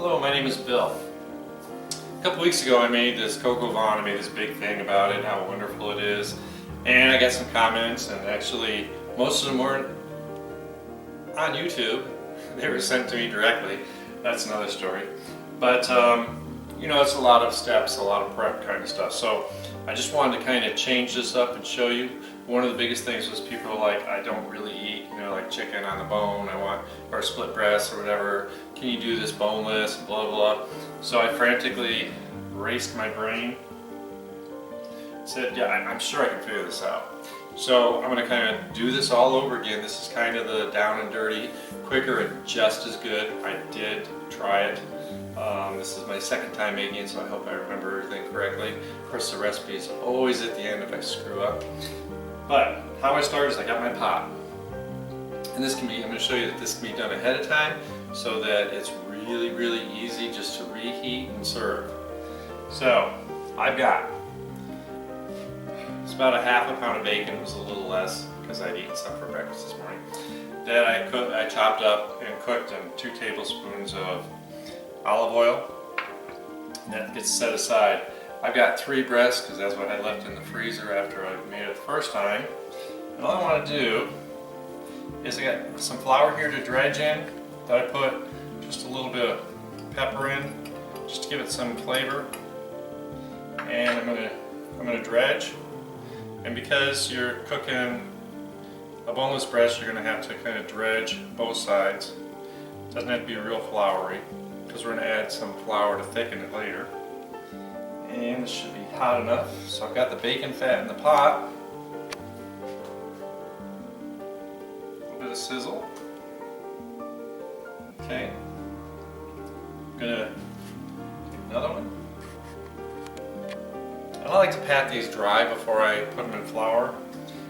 Hello, my name is Bill. A couple weeks ago I made this Coq Au VIn. I made this big thing about it, how wonderful it is. And I got some comments, and actually most of them weren't on YouTube. They were sent to me directly. That's another story. But you know, it's a lot of steps, a lot of prep kind of stuff. So I just wanted to kind of change this up and show you. One of the biggest things was people are like, I don't really eat, you know, like chicken on the bone, or split breast or whatever. Can you do this boneless, blah, blah. So I frantically raced my brain. Said, yeah, I'm sure I can figure this out. So I'm gonna kind of do this all over again. This is kind of the down and dirty, quicker and just as good. I did try it. This is my second time making it, so I hope I remember everything correctly. Of course, the recipe is always at the end if I screw up. But how I started is I got my pot. And this can be, I'm going to show you that this can be done ahead of time so that it's really, really easy just to reheat and serve. So I've got, it's about a half a pound of bacon. It was a little less because I'd eaten some for breakfast this morning. That I chopped up and cooked in 2 tablespoons of olive oil. And that gets set aside. I've got 3 breasts because that's what I left in the freezer after I made it the first time. And all I want to do is I got some flour here to dredge in that I put just a little bit of pepper in just to give it some flavor. And I'm gonna dredge. And because you're cooking a boneless breast, you're gonna have to kind of dredge both sides. It doesn't have to be real floury because we're gonna add some flour to thicken it later. And it should be hot enough. So I've got the bacon fat in the pot. A little bit of sizzle. Okay. I'm gonna get another one. And I like to pat these dry before I put them in flour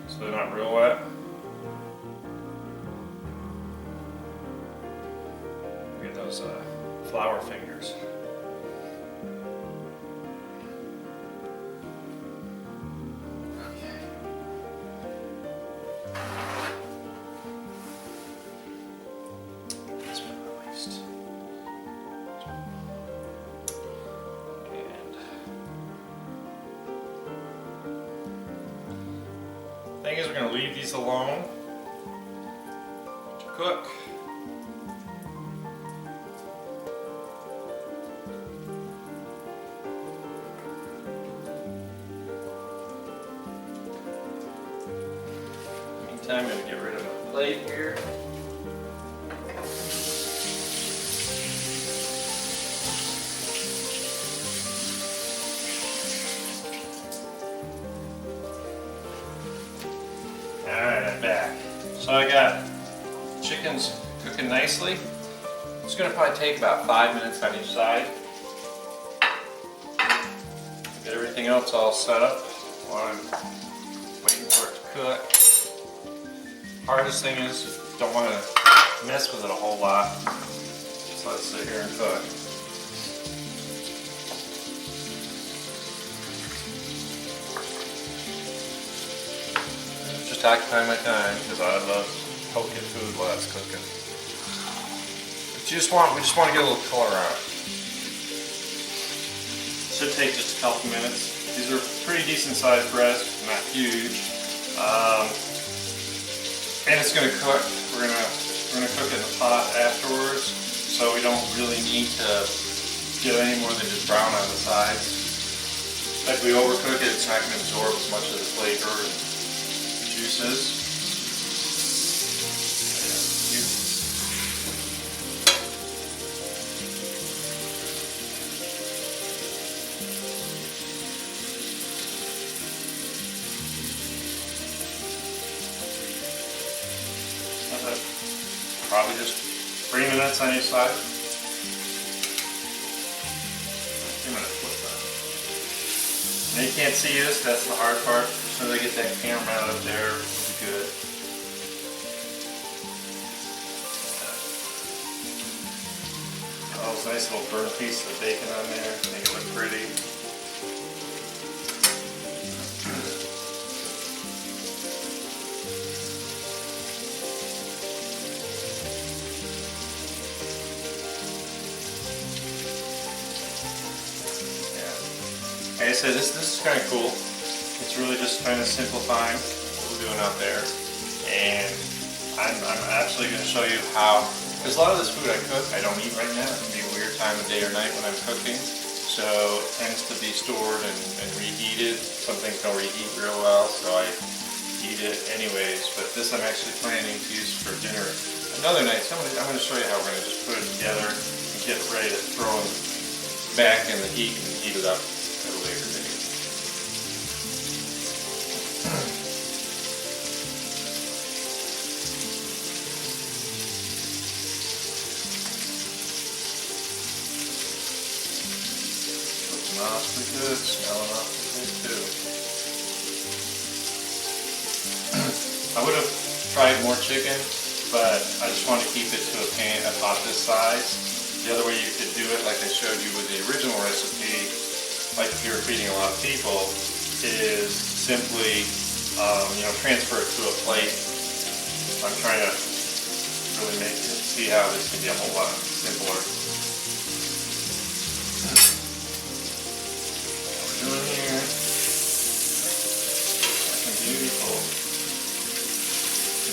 so they're not real wet. Get those flour fingers. Thing is, we're going to leave these alone to cook. Meantime, I'm going to get rid of my plate here. Alright, I'm back. So I got chicken's cooking nicely. It's going to probably take about 5 minutes on each side. Get everything else all set up while I'm waiting for it to cook. Hardest thing is, don't want to mess with it a whole lot. Just let it sit here and cook. Just occupy my time because I love poking food while it's cooking. But we just want to get a little color on it. Should take just a couple minutes. These are pretty decent sized breasts, not huge. And it's going to cook. We're going to cook it in the pot afterwards, so we don't really need to get any more than just brown on the sides. If we overcook it, it's not going to absorb as much of the flavor and juices. Probably just 3 minutes on each side. 2 minutes with that. Now you can't see this, that's the hard part. As soon as I get that camera out up there, it'll be good. All those nice little burnt pieces of bacon on there, make it look pretty. I said, this is kind of cool. It's really just kind of simplifying what we're doing out there. And I'm actually going to show you how, because a lot of this food I cook, I don't eat right now. It can be a weird time of day or night when I'm cooking. So it tends to be stored and reheated. Some things don't reheat real well, so I eat it anyways. But this I'm actually planning to use for dinner another night. So I'm going to show you how we're going to just put it together and get it ready to throw it back in the heat and heat it up at a later date. Awfully good, smelling awfully good too. I would have tried more chicken, but I just want to keep it to a pan about this size. The other way you could do it, like I showed you with the original recipe, like if you were feeding a lot of people, is simply transfer it to a plate. I'm trying to really see how this can be a whole lot simpler. Doing here, looking beautiful.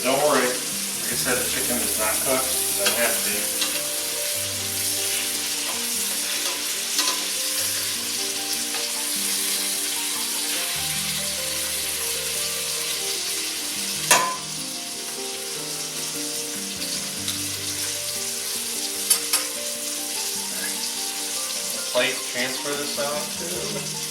Don't worry, like I said, the chicken is not cooked, it doesn't have to be. The plate, transfer this on to.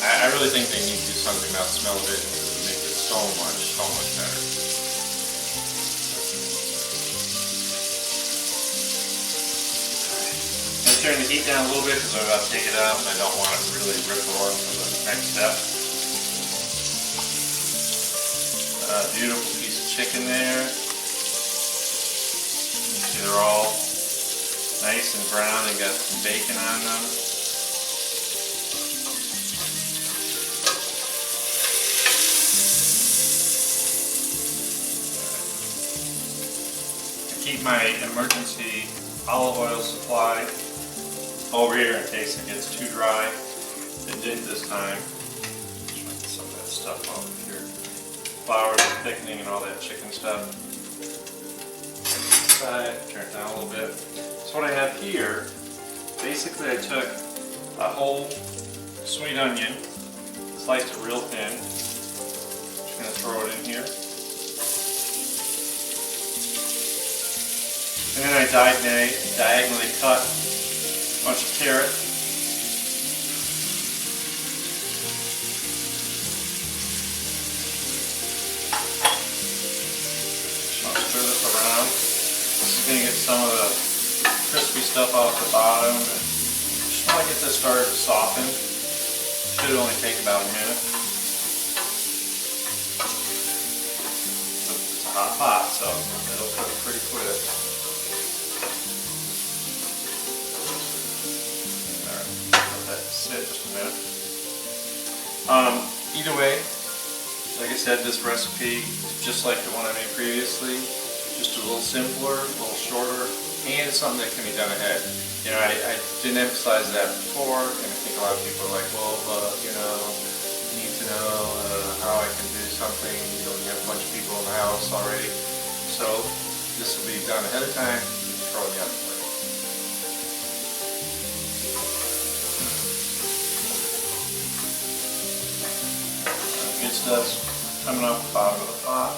I really think they need to do something about the smell of it to make it so much better. I'm going to turn the heat down a little bit because I'm about to take it out and I don't want it to really rip roar for the next step. Beautiful piece of chicken there. You see they're all nice and brown and got some bacon on them. Keep my emergency olive oil supply over here in case it gets too dry. It didn't this time. Try to get some of that stuff off of here. Flour, thickening, and all that chicken stuff. Turn it down a little bit. So what I have here, basically I took a whole sweet onion, sliced it real thin. Just going to throw it in here. And then I diagonally cut a bunch of carrot. I'll stir this around. This is going to get some of the crispy stuff off the bottom. And just want to get this started to soften. Should only take about a minute. It's a hot pot, so it'll cook pretty quick. Sit just a minute. Either way, like I said, this recipe is just like the one I made previously, just a little simpler, a little shorter, and it's something that can be done ahead. You know, I didn't emphasize that before, and I think a lot of people are like, well, you need to know how I can do something. You know, you have a bunch of people in the house already. So this will be done ahead of time, you can throw it in the oven. Good stuff's coming off the bottom of the pot.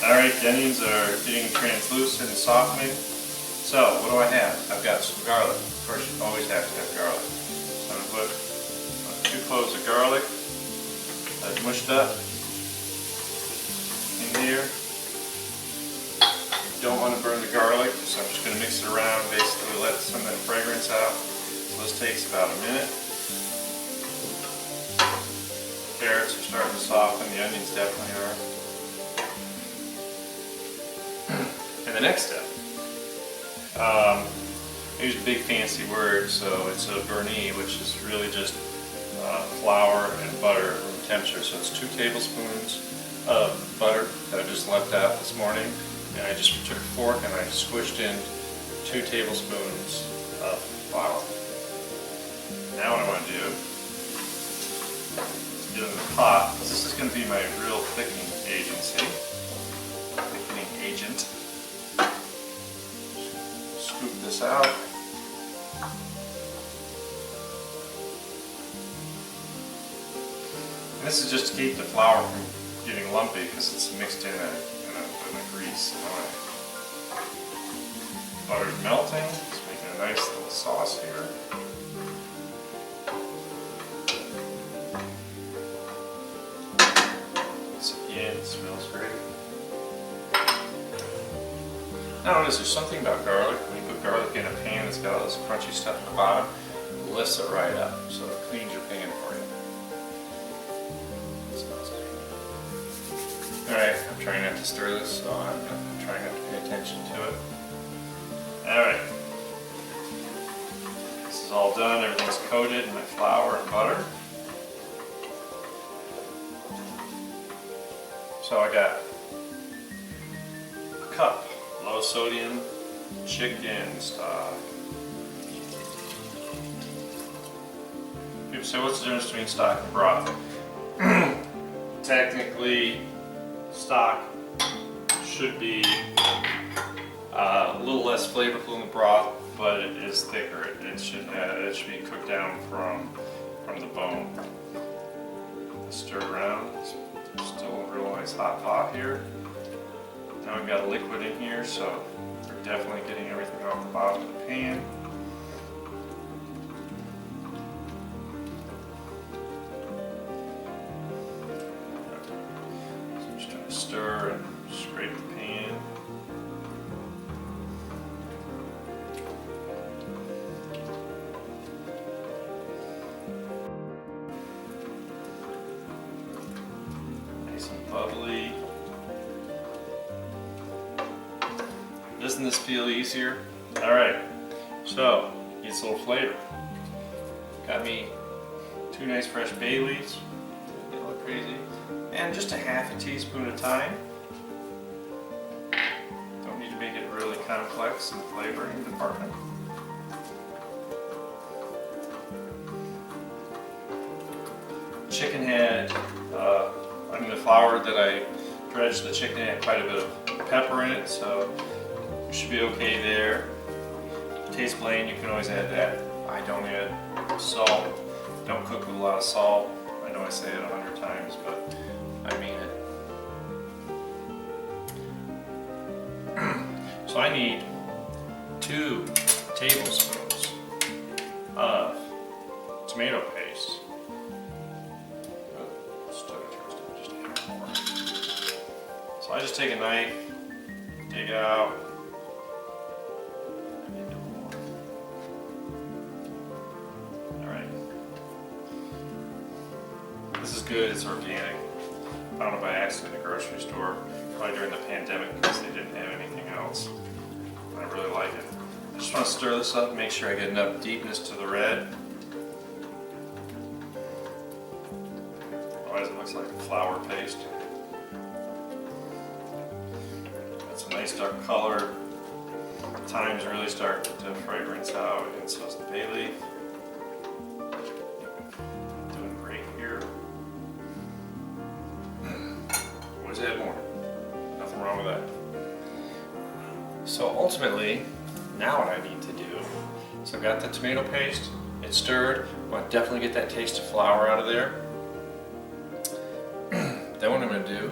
Alright, the onions are getting translucent and softening. So, what do I have? I've got some garlic. Of course, you always have to have garlic. So I'm going to put 2 cloves of garlic, mushed up. Here. Don't want to burn the garlic, so I'm just going to mix it around, basically let some of that fragrance out. So this takes about a minute. Carrots are starting to soften, the onions definitely are. And the next step, I use a big fancy word, so it's a burnie, which is really just flour and butter at room temperature. So it's 2 tablespoons of butter that I just left out this morning, and I just took a fork and I squished in 2 tablespoons of flour. Now what I want to do is get it in the pot. This is going to be my real thickening agent. Scoop this out. And this is just to keep the flour from getting lumpy because it's mixed in a grease. Butter's melting. It's making a nice little sauce here. Again, it smells great. Now notice there's something about garlic. When you put garlic in a pan, it's got all this crunchy stuff at the bottom. It lifts it right up, so it cleans your pan for you. It smells good. Alright, I'm trying not to stir this, so I'm trying not to pay attention to it. Alright. This is all done. Everything's coated in my flour and butter. So I got a cup low sodium chicken stock. People say, what's the difference between stock and broth? Technically, stock should be a little less flavorful than the broth, but it is thicker. It should be cooked down from the bone. Stir around. It's still a real nice hot pot here. Now we've got a liquid in here, so we're definitely getting everything off the bottom of the pan. So I'm just trying to stir and scrape the pan. Nice and bubbly. Doesn't this feel easier? Alright, so it's a little flavor. Got me 2 nice fresh bay leaves, they look crazy, and just a half a teaspoon of thyme. Don't need to make it really complex in the flavoring department. Chicken had, the flour that I dredged the chicken had quite a bit of pepper in it, so you should be okay there. Taste plain, you can always add that. I don't add salt. Don't cook with a lot of salt. I know I say it 100 times, but I mean it. So I need 2 tablespoons of tomato paste. So I just take a knife, dig out. Alright. This is good, it's organic. Found it by accident in the grocery store, probably during the pandemic because they didn't have anything else. I really like it. I just want to stir this up and make sure I get enough deepness to the red. Otherwise it looks like a flour paste. That's a nice dark color. Thyme's really starting to fragrance out, and so is the bay leaf. Doing great here. Always add more. Nothing wrong with that. So ultimately, now what I need to do, so I've got the tomato paste, it's stirred, I want to definitely get that taste of flour out of there. Then what I'm going to do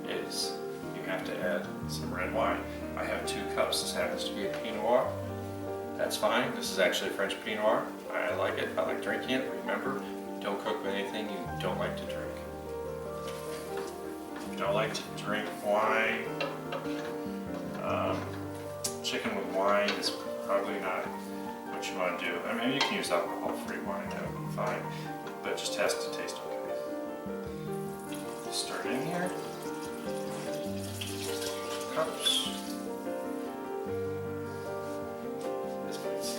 is you have to add some red wine. I have 2 cups, this happens to be a Pinot Noir. That's fine, this is actually a French Pinot Noir. I like it, I like drinking it. Remember, don't cook with anything you don't like to drink. If you don't like to drink wine, chicken with wine is probably not what you want to do. I mean, you can use alcohol-free wine, that would be fine, but it just has to taste okay. Stir it in here. Cups.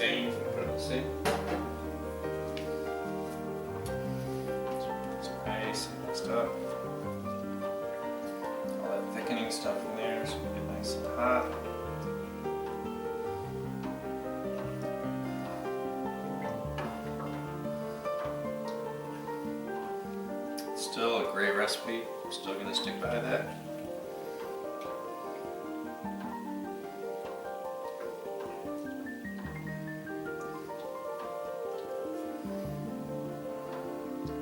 protein. See? It's nice and mixed up. All that thickening stuff in there so we get nice and hot. Still a great recipe. I'm still going to stick by that.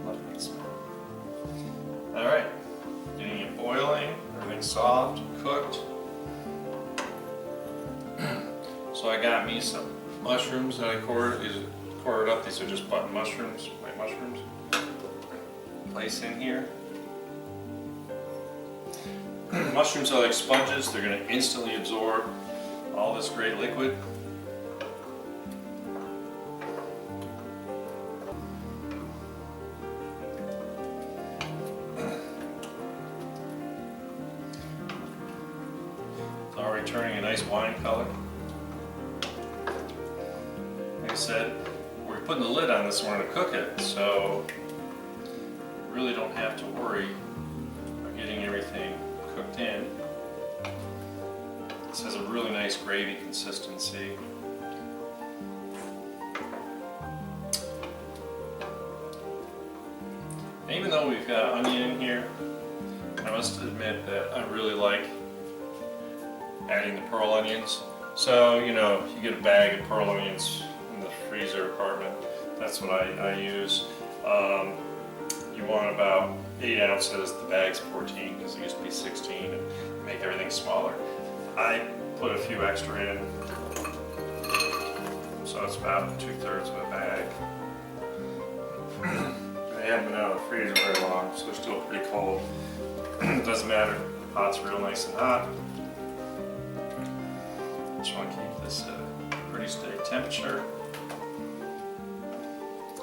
Love that smell. Alright, getting it boiling, everything's soft, cooked. So I got me some mushrooms that I quartered up. These are just button mushrooms, white mushrooms. Place in here. Mushrooms are like sponges. They're going to instantly absorb all this great liquid. It's already turning a nice wine color. Like I said, we're putting the lid on this and we're going to cook it, so really don't have to worry about getting everything cooked in. This has a really nice gravy consistency. And even though we've got onion in here, I must admit that I really like adding the pearl onions. So, you know, you get a bag of pearl onions in the freezer apartment. That's what I use. You want about 8 ounces, the bag's 14 because it used to be 16 and make everything smaller. I put a few extra in, so it's about 2/3 of a bag. They haven't been out of the freezer very long, so they're still pretty cold. It doesn't matter, the pot's real nice and hot. Just want to keep this at a pretty steady temperature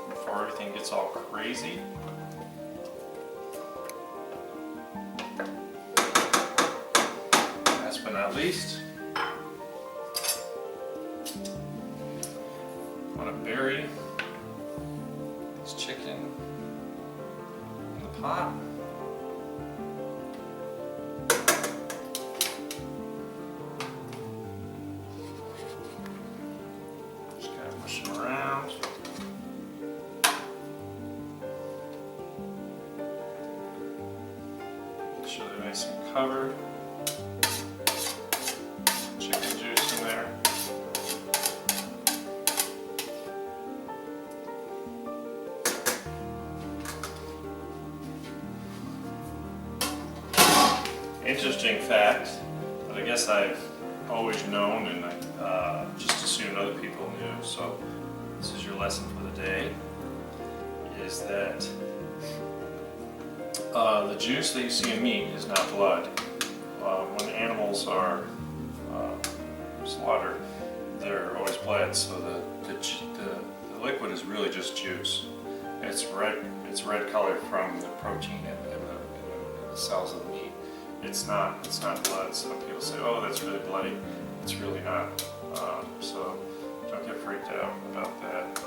before everything gets all crazy. Last but not least, I want to bury this chicken in the pot. Just kind of push them around. Make sure they're nice and covered. Chicken juice in there. Interesting fact that I guess I've always known and I just assumed other people knew, so this is your lesson for the day, is that the juice that you see in meat is not blood. When animals are slaughtered, they're always bled, so the liquid is really just juice. It's red colored from the protein in the cells of the meat. It's not blood. Some people say, oh, that's really bloody. It's really not. So don't get freaked out about that.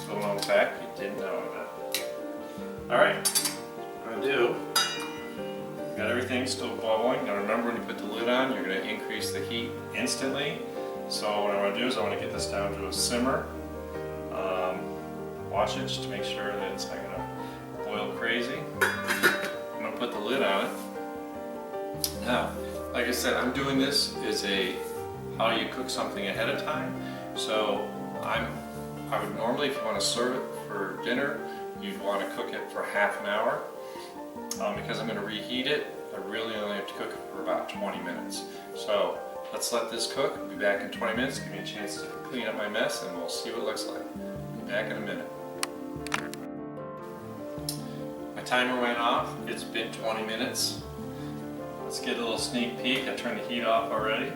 Little known fact, you didn't know that. Alright, what I'm going to do, got everything still boiling. Now remember, when you put the lid on, you're going to increase the heat instantly. So what I want to do is I want to get this down to a simmer. Watch it just to make sure that it's not going to boil crazy. I'm going to put the lid on it. Now, like I said, I'm doing this as a how you cook something ahead of time. So I would normally, if you want to serve it for dinner, you'd want to cook it for half an hour. Because I'm going to reheat it, I really only have to cook it for about 20 minutes. So let's let this cook. I'll be back in 20 minutes. Give me a chance to clean up my mess and we'll see what it looks like. Be back in a minute. My timer went off. It's been 20 minutes. Let's get a little sneak peek. I turned the heat off already.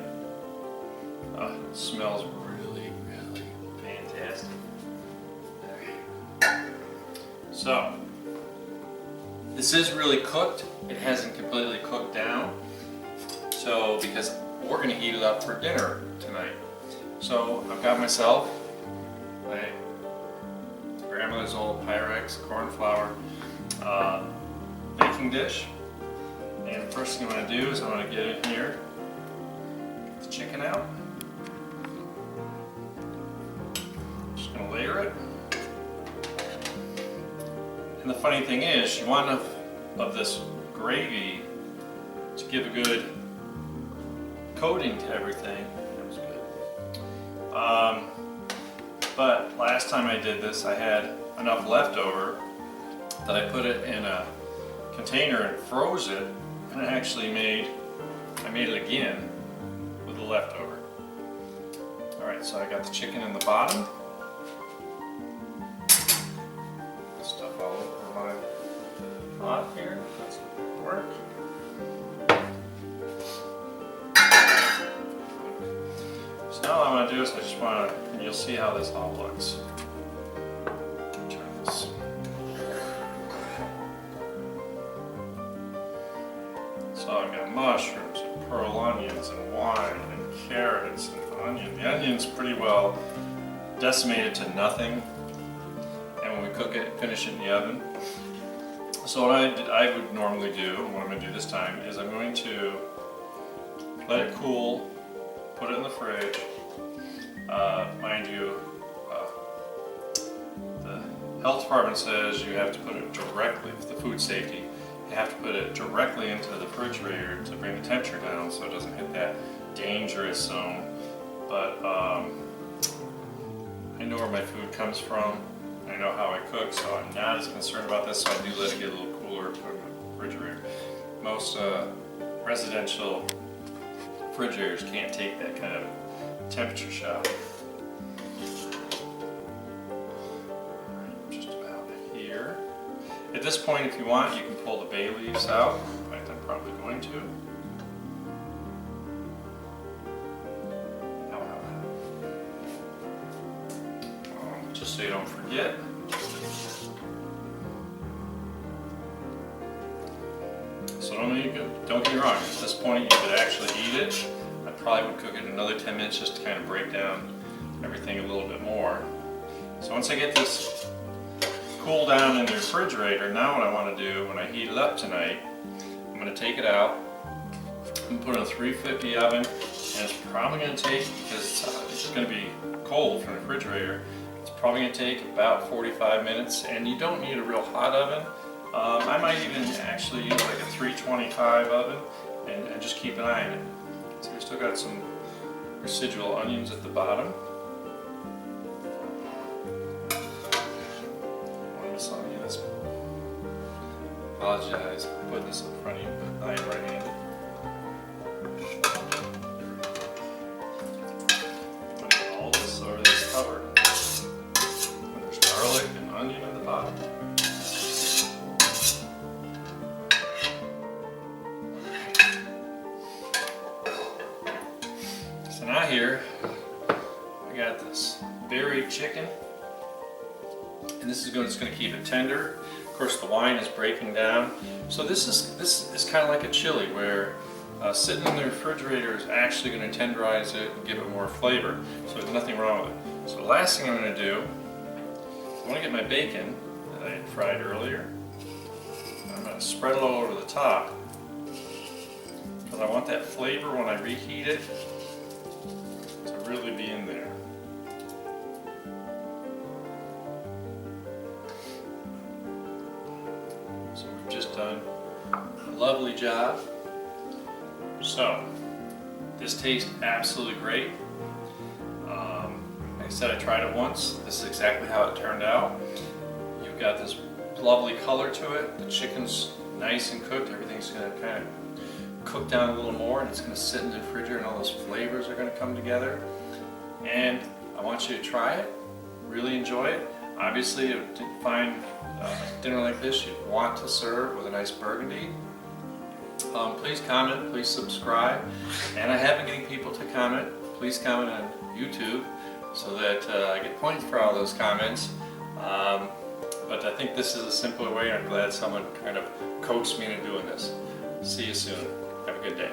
It smells really, really fantastic. There. So, this is really cooked. It hasn't completely cooked down. So, because we're going to heat it up for dinner tonight. So I've got myself my grandmother's old Pyrex corn flour baking dish. And the first thing I'm going to do is I'm going to get in here, get the chicken out. Just going to layer it. And the funny thing is, you want enough of this gravy to give a good coating to everything. That was good. But last time I did this, I had enough leftover that I put it in a container and froze it, and it actually I made it again with the leftover. Alright, so I got the chicken in the bottom. Stuff all over my pot here. That's what work. So now what I'm going to do is I just want to, and you'll see how this all looks. Turn this. So I've got mushrooms and pearl onions and wine and carrots and onion. The onion's pretty well decimated to nothing, and when we cook it, finish it in the oven. So what I would normally do, and what I'm going to do this time, is I'm going to let it cool, put it in the fridge. Mind you, the health department says you have to put it directly, for the food safety, you have to put it directly into the refrigerator to bring the temperature down so it doesn't hit that dangerous zone. But I know where my food comes from, I know how I cook, so I'm not as concerned about this, so I do let it get a little cooler to put it in the refrigerator. Most residential refrigerators can't take that kind of temperature shock. Just about here. At this point, if you want, you can pull the bay leaves out. In fact, I'm probably going to. Just so you don't forget. So don't get me wrong, at this point you could actually eat it. I probably would cook it another 10 minutes just to kind of break down everything a little bit more. So once I get this cool down in the refrigerator, now what I want to do when I heat it up tonight, I'm going to take it out and put it in a 350 oven, and it's probably going to take, because it's going to be cold from the refrigerator, it's probably going to take about 45 minutes, and you don't need a real hot oven. I might even actually use like a 325 oven and just keep an eye on it. So we still got some residual onions at the bottom. Apologize for putting this in front of you, but I am right-handed. Putting all this over this cover. There's garlic and onion at the bottom. So now here, I got this buried chicken, and this is going to keep it tender. Of course, the wine is breaking down, so this is kind of like a chili, where sitting in the refrigerator is actually going to tenderize it and give it more flavor. So there's nothing wrong with it. So the last thing I'm going to do, I want to get my bacon that I had fried earlier. I'm going to spread it all over the top because I want that flavor when I reheat it to really be in there. So we've just done a lovely job. So this tastes absolutely great. Like I said, I tried it once. This is exactly how it turned out. You've got this lovely color to it. The chicken's nice and cooked. Everything's going to kind of cook down a little more, and it's going to sit in the refrigerator, and all those flavors are going to come together. And I want you to try it, really enjoy it. Obviously, if you find dinner like this you want to serve with a nice burgundy, please comment, please subscribe. And I have been getting people to comment. Please comment on YouTube so that I get points for all those comments. But I think this is a simpler way, and I'm glad someone kind of coaxed me into doing this. See you soon. Have a good day.